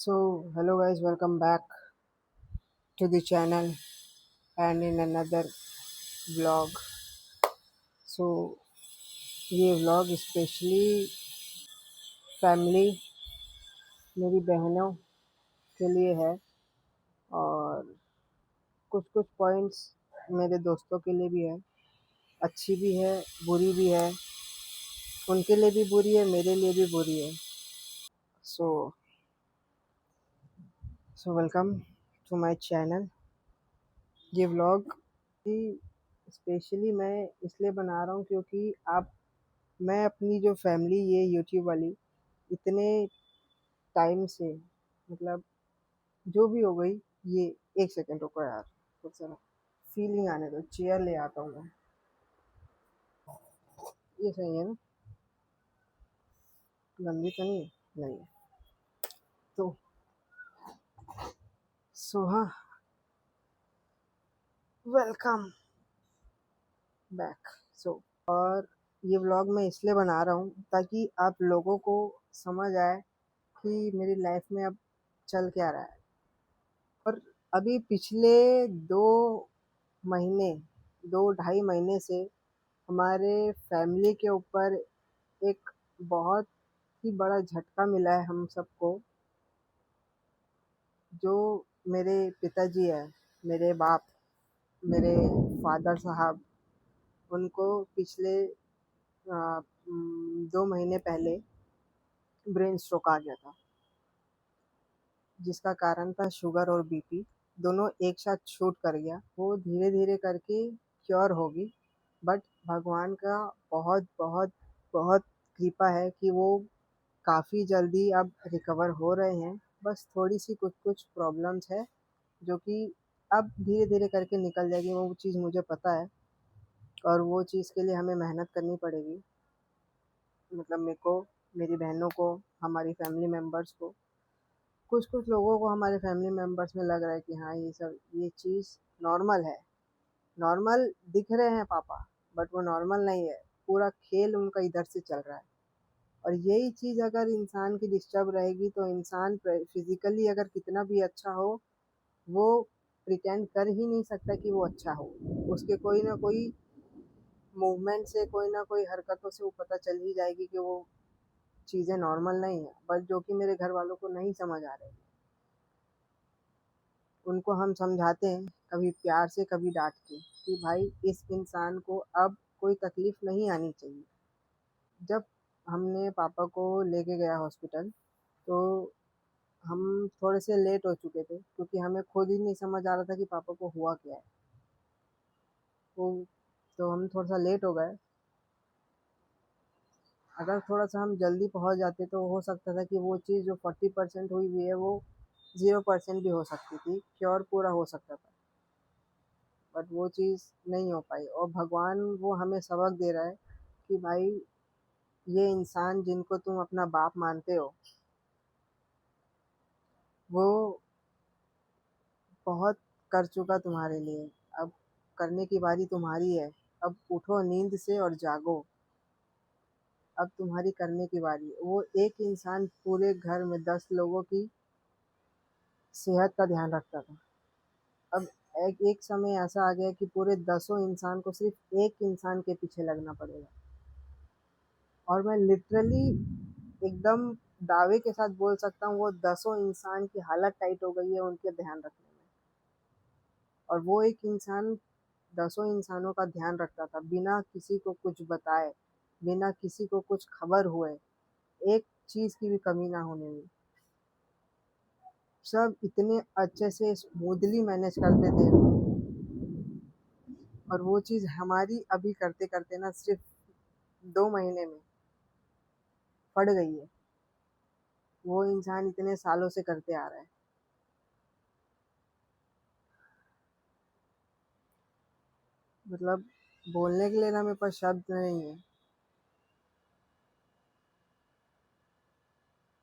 Hello guys, welcome back to the channel and in another vlog. So, ये vlog specially family मेरी बहनों के लिए है और कुछ कुछ पॉइंट्स मेरे दोस्तों के लिए भी है। अच्छी भी है, बुरी भी है। उनके लिए भी बुरी है, मेरे लिए भी बुरी है। So welcome to my channel. ये व्लॉग कि स्पेशली मैं इसलिए बना रहा हूँ क्योंकि आप मैं अपनी जो फैमिली ये यूट्यूब वाली इतने टाइम से मतलब जो भी हो गई ये। एक सेकंड रुको यार, कुछ जरा फीलिंग आने दो, चेयर ले आता हूँ मैं। ये सही है ना? गंदी तो नहीं है? नहीं है तो हाँ, वेलकम बैक। और ये व्लॉग मैं इसलिए बना रहा हूँ ताकि आप लोगों को समझ आए कि मेरी लाइफ में अब चल क्या रहा है। और अभी पिछले 2 महीने 2 ढाई महीने से हमारे फैमिली के ऊपर एक बहुत ही बड़ा झटका मिला है हम सबको। जो मेरे पिताजी है, मेरे बाप, मेरे फादर साहब, उनको पिछले 2 महीने पहले ब्रेन स्ट्रोक आ गया था, जिसका कारण था शुगर और बीपी। दोनों एक साथ शूट कर गया। वो धीरे धीरे करके क्योर होगी, बट भगवान का बहुत बहुत बहुत कृपा है कि वो काफ़ी जल्दी अब रिकवर हो रहे हैं। बस थोड़ी सी कुछ कुछ प्रॉब्लम्स है जो कि अब धीरे धीरे करके निकल जाएगी, वो चीज़ मुझे पता है। और वो चीज़ के लिए हमें मेहनत करनी पड़ेगी, मतलब मेरे को, मेरी बहनों को, हमारी फैमिली मेम्बर्स को। कुछ कुछ लोगों को हमारे फैमिली मेम्बर्स में लग रहा है कि हाँ ये चीज़ नॉर्मल है, नॉर्मल दिख रहे हैं पापा, बट वो नॉर्मल नहीं है। पूरा खेल उनका इधर से चल रहा है। और यही चीज़ अगर इंसान की डिस्टर्ब रहेगी तो इंसान फिजिकली अगर कितना भी अच्छा हो, वो प्रिटेंड कर ही नहीं सकता कि वो अच्छा हो। उसके कोई ना कोई मूवमेंट से, कोई ना कोई हरकतों से वो पता चल ही जाएगी कि वो चीज़ें नॉर्मल नहीं है। बट जो कि मेरे घर वालों को नहीं समझ आ रही, उनको हम समझाते हैं कभी प्यार से कभी डांट के कि भाई इस इंसान को अब कोई तकलीफ़ नहीं आनी चाहिए। जब हमने पापा को लेके गया हॉस्पिटल, तो हम थोड़े से लेट हो चुके थे क्योंकि हमें खुद ही नहीं समझ आ रहा था कि पापा को हुआ क्या है। तो हम थोड़ा सा लेट हो गए। अगर थोड़ा सा हम जल्दी पहुंच जाते तो हो सकता था कि वो चीज़ जो 40% हुई हुई है वो 0% भी हो सकती थी, क्योर पूरा हो सकता था। बट वो चीज़ नहीं हो पाई और भगवान वो हमें सबक दे रहा है कि भाई ये इंसान जिनको तुम अपना बाप मानते हो, वो बहुत कर चुका तुम्हारे लिए। अब करने की बारी तुम्हारी है। अब उठो नींद से और जागो। अब तुम्हारी करने की बारी है। वो एक इंसान पूरे घर में 10 लोगों की सेहत का ध्यान रखता था। अब एक एक समय ऐसा आ गया कि पूरे 10 इंसान को सिर्फ एक इंसान के पीछे लगना पड़ेगा। और मैं लिटरली एकदम दावे के साथ बोल सकता हूँ वो 10 इंसान की हालत टाइट हो गई है उनके ध्यान रखने में। और वो एक इंसान 10 इंसानों का ध्यान रखता था बिना किसी को कुछ बताए, बिना किसी को कुछ खबर हुए, एक चीज़ की भी कमी ना होने दी। सब इतने अच्छे से स्मूथली मैनेज करते थे। और वो चीज़ हमारी अभी करते करते ना सिर्फ 2 महीने में पड़ गई है। वो इंसान इतने सालों से करते आ रहा है। मतलब बोलने के लिए ना मेरे पास शब्द नहीं है।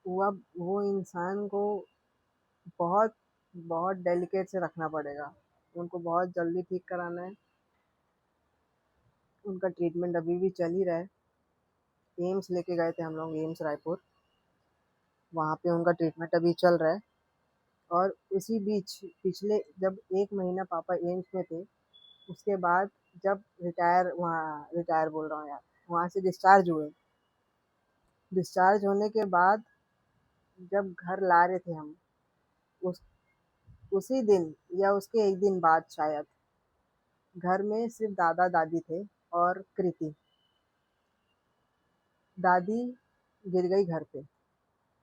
वो इंसान को बहुत बहुत डेलिकेट से रखना पड़ेगा। उनको बहुत जल्दी ठीक कराना है। उनका ट्रीटमेंट अभी भी चल ही रहा है। एम्स लेके गए थे हम लोग, एम्स रायपुर। वहाँ पे उनका ट्रीटमेंट अभी चल रहा है। और उसी बीच पिछले जब 1 महीना पापा एम्स में थे, उसके बाद जब रिटायर बोल रहा हूँ यार, वहाँ से डिस्चार्ज हुए। डिस्चार्ज होने के बाद जब घर ला रहे थे हम, उस उसी दिन या उसके 1 दिन बाद शायद, घर में सिर्फ दादा-दादी थे और कृति। दादी गिर गई घर पे।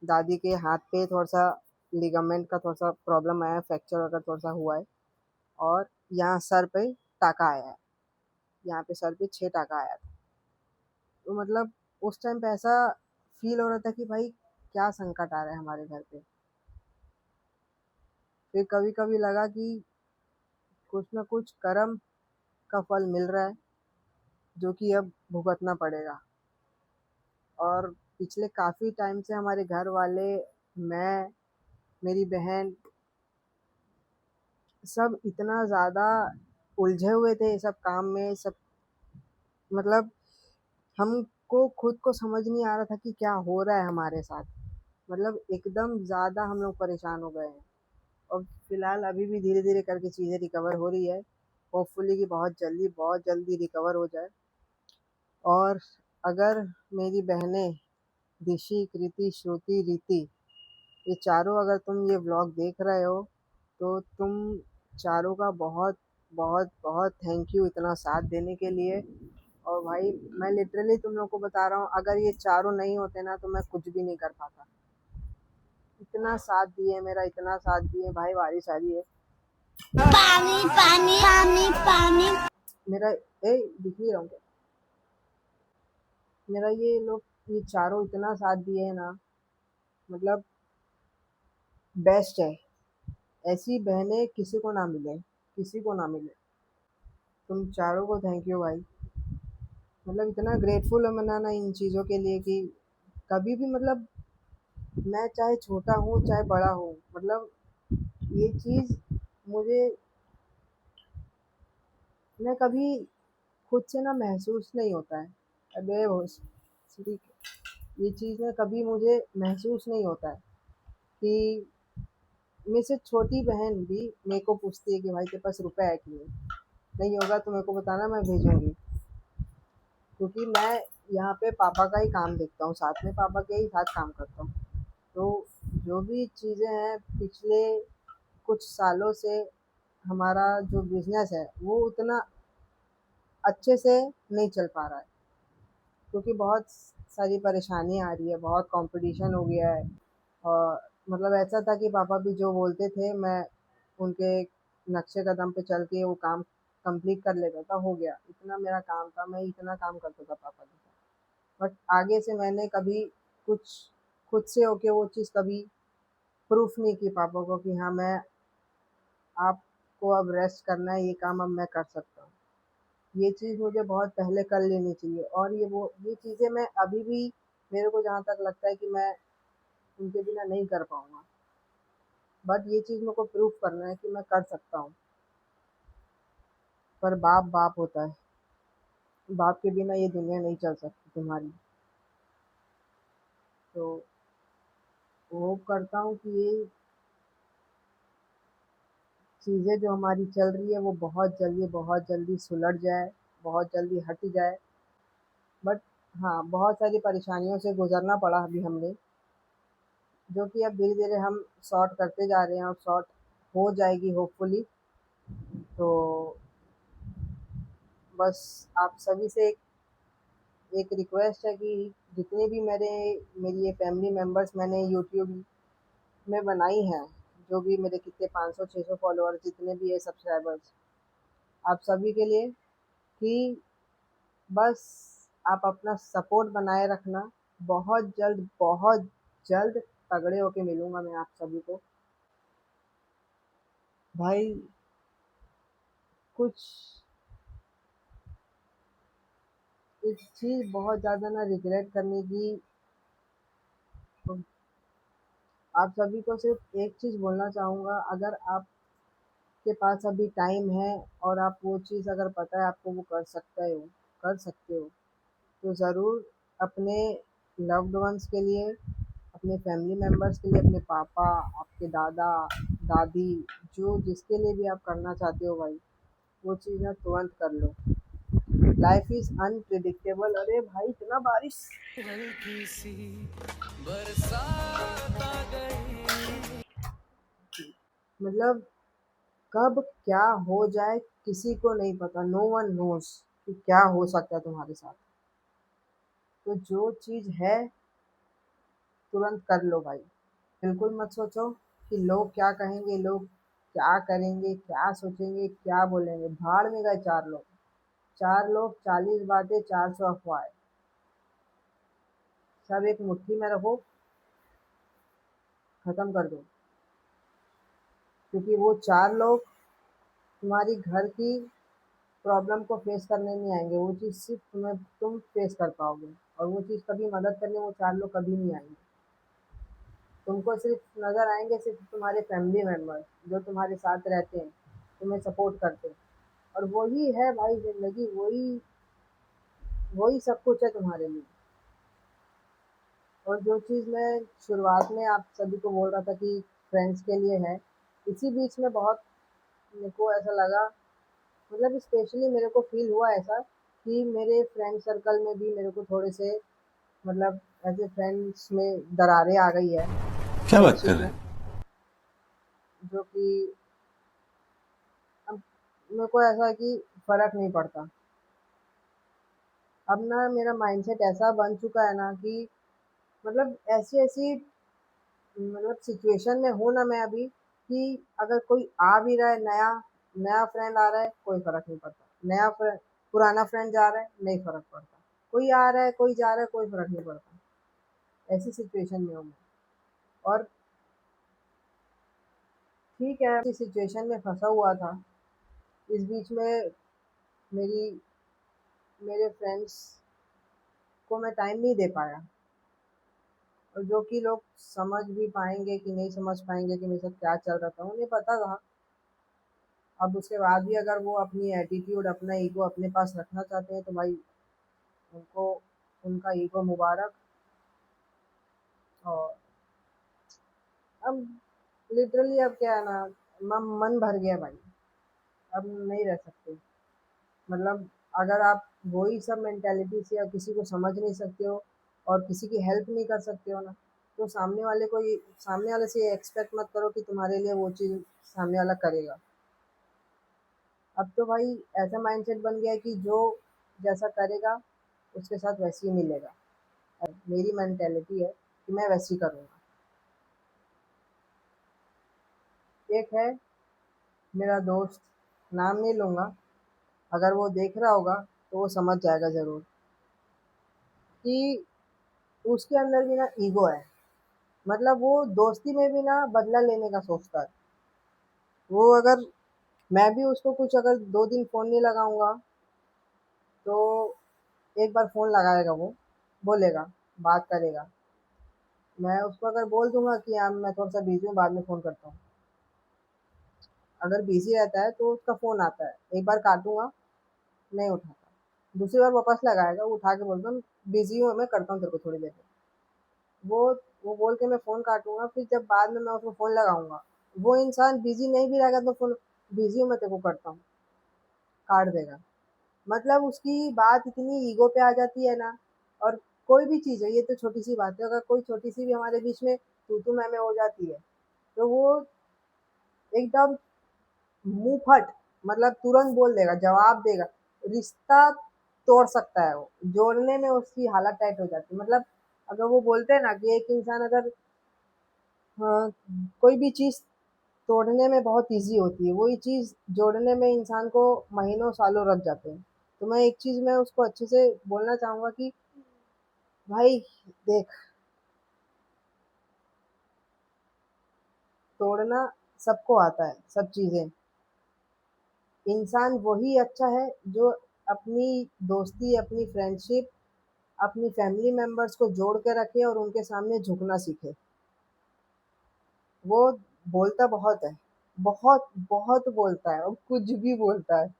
दादी के हाथ पे थोड़ा-सा लिगामेंट का थोड़ा-सा प्रॉब्लम आया है, फ्रैक्चर वगैरह थोड़ा-सा हुआ है और यहाँ सर पे टाँका आया है। यहाँ पे सर पे 6 टाँका आया था। तो मतलब उस टाइम पे ऐसा फ़ील हो रहा था कि भाई क्या संकट आ रहा है हमारे घर पे। फिर कभी-कभी लगा कि कुछ न कुछ कर्म का फल मिल रहा है, जो कि अब भुगतना पड़ेगा। और पिछले काफ़ी टाइम से हमारे घर वाले, मैं, मेरी बहन, सब इतना ज़्यादा उलझे हुए थे सब काम में, सब मतलब हमको खुद को समझ नहीं आ रहा था कि क्या हो रहा है हमारे साथ। मतलब एकदम ज़्यादा हम लोग परेशान हो गए हैं। और फिलहाल अभी भी धीरे धीरे करके चीज़ें रिकवर हो रही है। होपफुली कि बहुत जल्दी रिकवर हो जाए। और अगर मेरी बहनें दिशी, कृति, श्रुति, रीति, ये चारों अगर तुम ये व्लॉग देख रहे हो, तो तुम चारों का बहुत बहुत बहुत थैंक यू इतना साथ देने के लिए। और भाई मैं लिटरली तुम लोग को बता रहा हूँ, अगर ये चारों नहीं होते ना तो मैं कुछ भी नहीं कर पाता। इतना साथ दिए मेरा, इतना साथ दिए भाई, बारिश आ रही है। पानी पानी पानी पानी। मेरा दिख नहीं रहा हूँ क्या? मेरा ये चारों इतना साथ दिए है ना, मतलब बेस्ट है। ऐसी बहनें किसी को ना मिले, किसी को ना मिले। तुम चारों को थैंक यू भाई। मतलब इतना ग्रेटफुल है मैं ना इन चीज़ों के लिए कि कभी भी मतलब मैं चाहे छोटा हूँ चाहे बड़ा हूँ, मतलब ये चीज़ मुझे, मैं कभी खुद से ना महसूस नहीं होता है। अबे होश ठीक, ये चीज़ ना कभी मुझे महसूस नहीं होता है कि मेरे से छोटी बहन भी मेरे को पूछती है कि भाई तेरे पास रुपए है कि नहीं होगा तो मेरे को बताना, मैं भेजूंगी। क्योंकि मैं यहाँ पे पापा का ही काम देखता हूँ, साथ में पापा के ही साथ काम करता हूँ। तो जो भी चीज़ें हैं पिछले कुछ सालों से, हमारा जो बिजनेस है वो उतना अच्छे से नहीं चल पा रहा है, क्योंकि बहुत सारी परेशानियाँ आ रही है, बहुत कंपटीशन हो गया है। और मतलब ऐसा था कि पापा भी जो बोलते थे मैं उनके नक्शे कदम पे चल के वो काम कंप्लीट कर लेता था, हो गया। इतना मेरा काम था, मैं इतना काम करता था पापा के साथ। बट आगे से मैंने कभी कुछ खुद से होके वो चीज़ कभी प्रूफ नहीं की पापा को कि हाँ मैं, आपको अब रेस्ट करना है, ये काम अब मैं कर सकता हूँ। ये चीज़ मुझे बहुत पहले कर लेनी चाहिए। और ये चीज़ें मैं अभी भी, मेरे को जहाँ तक लगता है कि मैं उनके बिना नहीं कर पाऊँगा। बट ये चीज़ मेरे को प्रूव करना है कि मैं कर सकता हूँ। पर बाप बाप होता है, बाप के बिना ये दुनिया नहीं चल सकती तुम्हारी। तो होप करता हूँ कि ये चीज़ें जो हमारी चल रही है वो बहुत जल्दी सुलझ जाए, बहुत जल्दी हट जाए। बट हाँ, बहुत सारी परेशानियों से गुजरना पड़ा अभी हमें, जो कि अब धीरे धीरे हम सॉर्ट करते जा रहे हैं और सॉर्ट हो जाएगी होपफुली। तो बस आप सभी से एक रिक्वेस्ट है कि जितने भी मेरी ये फैमिली मेम्बर्स मैंने यूट्यूब में बनाई हैं, जो भी मेरे कितने 500-600 फॉलोअर्स जितने भी है सब्सक्राइबर्स, आप सभी के लिए कि बस आप अपना सपोर्ट बनाए रखना। बहुत जल्द तगड़े होके मिलूंगा मैं आप सभी को। भाई कुछ एक चीज़ बहुत ज़्यादा ना रिग्रेट करने की, तो आप सभी को सिर्फ एक चीज़ बोलना चाहूँगा, अगर आपके पास अभी टाइम है और आप वो चीज़ अगर पता है आपको वो कर सकते हो, तो ज़रूर अपने लव्ड वंस के लिए, अपने फैमिली मेम्बर्स के लिए, अपने पापा, आपके दादा, दादी, जो जिसके लिए भी आप करना चाहते हो भाई, वो चीज़ ना तुरंत कर लो। Life is unpredictable. अरे भाई इतना बारिश! हल्की सी बरसात आ गई। मतलब कब क्या हो जाए किसी को नहीं पता, नो वन नोज़ कि क्या हो सकता है तुम्हारे साथ। तो जो चीज़ है तुरंत कर लो भाई। बिल्कुल मत सोचो कि लोग क्या कहेंगे, लोग क्या करेंगे, क्या सोचेंगे, क्या बोलेंगे। भाड़ में गए 4 लोग। 4 लोग, 40 बातें, 400 अफवाहें। सब एक मुट्ठी में रखो, खत्म कर दो। क्योंकि वो 4 लोग तुम्हारी घर की प्रॉब्लम को फेस करने नहीं आएंगे, वो चीज़ सिर्फ तुम फेस कर पाओगे। और वो चीज़ कभी मदद करने वो 4 लोग कभी नहीं आएंगे। तुमको सिर्फ नज़र आएंगे सिर्फ तुम्हारे फैमिली मेम्बर्स, जो तुम्हारे साथ रहते हैं, तुम्हें सपोर्ट करते हैं। और वही है भाई ज़िंदगी, वही वही सब कुछ है तुम्हारे लिए। और जो चीज़ मैं शुरुआत में आप सभी को बोल रहा था कि फ्रेंड्स के लिए है, इसी बीच में बहुत मेरे को ऐसा लगा, मतलब स्पेशली मेरे को फील हुआ ऐसा कि मेरे फ्रेंड सर्कल में भी मेरे को थोड़े से, मतलब ऐसे फ्रेंड्स में दरारें आ गई है क्या बात कर फ्रेंडशिप रहे में, हैं? जो कि अब मेरे को ऐसा है कि फ़र्क नहीं पड़ता। अब ना मेरा माइंडसेट ऐसा बन चुका है ना कि मतलब ऐसी-ऐसी, मतलब सिचुएशन में हूँ ना मैं अभी, कि अगर कोई आ भी रहा है नया, नया फ्रेंड आ रहा है, कोई फ़र्क नहीं पड़ता। नया फ्रेंड, पुराना फ्रेंड जा रहा है, नहीं फ़र्क पड़ता। कोई आ रहा है, कोई जा रहा है, कोई फ़र्क नहीं पड़ता। ऐसी सिचुएशन में हूँ मैं। और ठीक है, ऐसी सिचुएशन में फँसा हुआ था। इस बीच में मेरी मेरे फ्रेंड्स को मैं टाइम नहीं दे पाया। और जो कि लोग समझ भी पाएँगे कि नहीं समझ पाएँगे कि मेरे साथ क्या चल रहा था, उन्हें पता था। अब उसके बाद भी अगर वो अपनी एटीट्यूड, अपना ईगो अपने पास रखना चाहते हैं तो भाई उनको, उनका ईगो मुबारक। और अब लिटरली अब क्या है ना, मन भर गया भाई, अब नहीं रह सकते। मतलब अगर आप वही सब मेंटालिटी से या किसी को समझ नहीं सकते हो और किसी की हेल्प नहीं कर सकते हो ना, तो सामने वाले से ये एक्सपेक्ट मत करो कि तुम्हारे लिए वो चीज़ सामने वाला करेगा। अब तो भाई ऐसा माइंडसेट बन गया है कि जो जैसा करेगा उसके साथ वैसे ही मिलेगा। अब मेरी मेंटालिटी है कि मैं वैसे ही करूँगा। एक है मेरा दोस्त, नाम नहीं लूँगा, अगर वो देख रहा होगा तो वो समझ जाएगा ज़रूर कि उसके अंदर भी ना ईगो है। मतलब वो दोस्ती में भी ना बदला लेने का सोचता है। वो अगर, मैं भी उसको कुछ अगर 2 दिन फ़ोन नहीं लगाऊँगा तो एक बार फ़ोन लगाएगा वो, बोलेगा, बात करेगा। मैं उसको अगर बोल दूँगा कि हाँ, मैं थोड़ा-सा बिज़ी हूँ, बाद में फ़ोन करता हूँ। अगर बिज़ी रहता है तो उसका फ़ोन आता है, एक बार काटूँगा, नहीं उठाता। दूसरी बार वापस लगाएगा, वो उठा के बोलता हूँ, बिज़ी हूँ, मैं करता हूँ तेरे को थोड़ी देर में। वो वो बोल के मैं फ़ोन काटूँगा, फिर जब बाद में मैं उसको फ़ोन लगाऊँगा, वो इंसान बिज़ी नहीं भी रहेगा तो फ़ोन, बिज़ी हूँ मैं तेरे को करता हूँ, काट देगा। मतलब उसकी बात इतनी ईगो पे आ जाती है ना। और कोई भी चीज़ है, ये तो छोटी-सी बात है, अगर कोई छोटी-सी भी हमारे बीच में तू-तू मैं-मैं हो जाती है, तो वो एकदम मुँह फट, मतलब तुरंत बोल देगा, जवाब देगा। रिश्ता तोड़ सकता है वो, जोड़ने में उसकी हालत टाइट हो जाती है। मतलब अगर वो बोलते हैं ना कि एक इंसान अगर, हाँ, कोई भी चीज़ तोड़ने में बहुत ईज़ी होती है, वही चीज़ जोड़ने में इंसान को महीनों सालों लग जाते हैं। तो मैं एक चीज़ मैं उसको अच्छे से बोलना चाहूँगा कि भाई देख, तोड़ना सबको आता है, सब चीज़ें। इंसान वही अच्छा है जो अपनी दोस्ती, अपनी फ्रेंडशिप, अपनी फैमिली मेंबर्स को जोड़ के रखे और उनके सामने झुकना सीखे। वो बोलता बहुत है, बहुत बहुत बोलता है और कुछ भी बोलता है,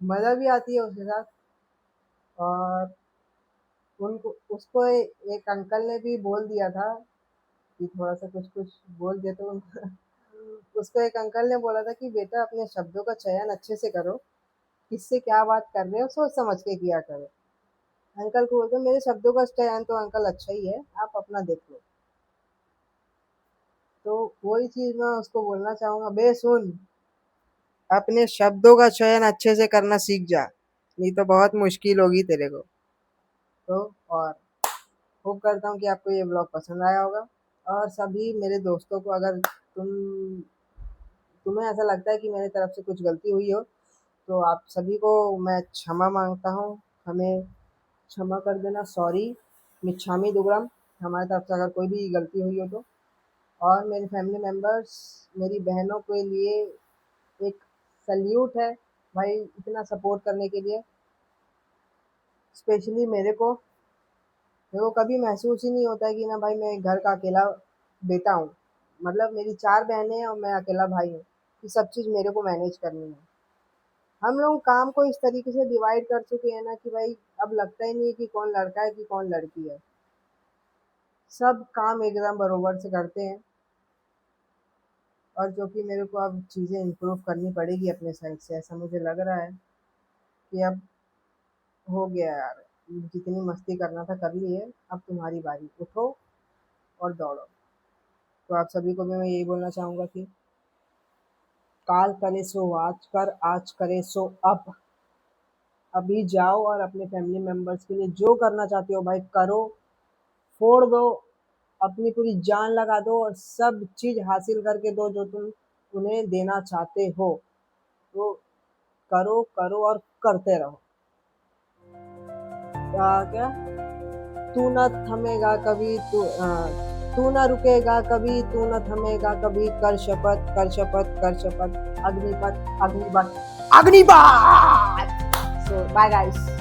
मज़ा भी आती है उसके साथ। और उनको उसको एक अंकल ने भी बोल दिया था कि थोड़ा सा कुछ कुछ बोल दे तो उसको एक अंकल ने बोला था कि बेटा अपने शब्दों का चयन अच्छे से करो, किससे क्या बात कर रहे हो सोच समझ के किया करो। अंकल को बोलते मेरे शब्दों का चयन तो अंकल अच्छा ही है, आप अपना देख लो। तो वही चीज मैं उसको बोलना चाहूंगा, बे सुन, अपने शब्दों का चयन अच्छे से करना सीख जा, नहीं तो बहुत मुश्किल होगी तेरे को। तो और होप करता हूँ कि आपको ये ब्लॉग पसंद आया होगा। और सभी मेरे दोस्तों को, अगर तुम्हें ऐसा लगता है कि मेरी तरफ से कुछ गलती हुई हो, तो आप सभी को मैं क्षमा मांगता हूँ, हमें क्षमा कर देना, सॉरी, मिच्छामी दुग्गड़म, हमारी तरफ से अगर कोई भी गलती हुई हो तो। और मेरे फैमिली मेम्बर्स, मेरी बहनों के लिए एक सल्यूट है भाई, इतना सपोर्ट करने के लिए। स्पेशली मेरे को कभी महसूस ही नहीं होता है कि ना भाई मैं घर का अकेला बेटा हूँ। मतलब मेरी 4 बहनें हैं और मैं अकेला भाई हूँ, ये सब चीज़ मेरे को मैनेज करनी है। हम लोग काम को इस तरीके से डिवाइड कर चुके हैं ना कि भाई अब लगता ही नहीं है कि कौन लड़का है कि कौन लड़की है। सब काम एकदम बरोबर से करते हैं। और जो कि मेरे को अब चीज़ें इम्प्रूव करनी पड़ेगी अपने साइड से, ऐसा मुझे लग रहा है कि अब हो गया यार, जितनी मस्ती करना था कर ली है, अब तुम्हारी बारी, उठो और दौड़ो। तो आप सभी को भी मैं यही बोलना चाहूँगा कि काल करे सो आज करे सो अब। अभी जाओ और अपने फैमिली मेंबर्स के लिए जो करना चाहते हो भाई करो, फोड़ दो, अपनी पूरी जान लगा दो और सब चीज़ हासिल करके दो जो तुम उन्हें देना चाहते हो। तो करो करो और करते रहो। क्या, तू न थमेगा कभी, तू न रुकेगा कभी, तू न थमेगा कभी, कर शपथ कर शपथ कर शपथ, अग्निपथ अग्निपथ अग्निपथ। सो बाय गाइस।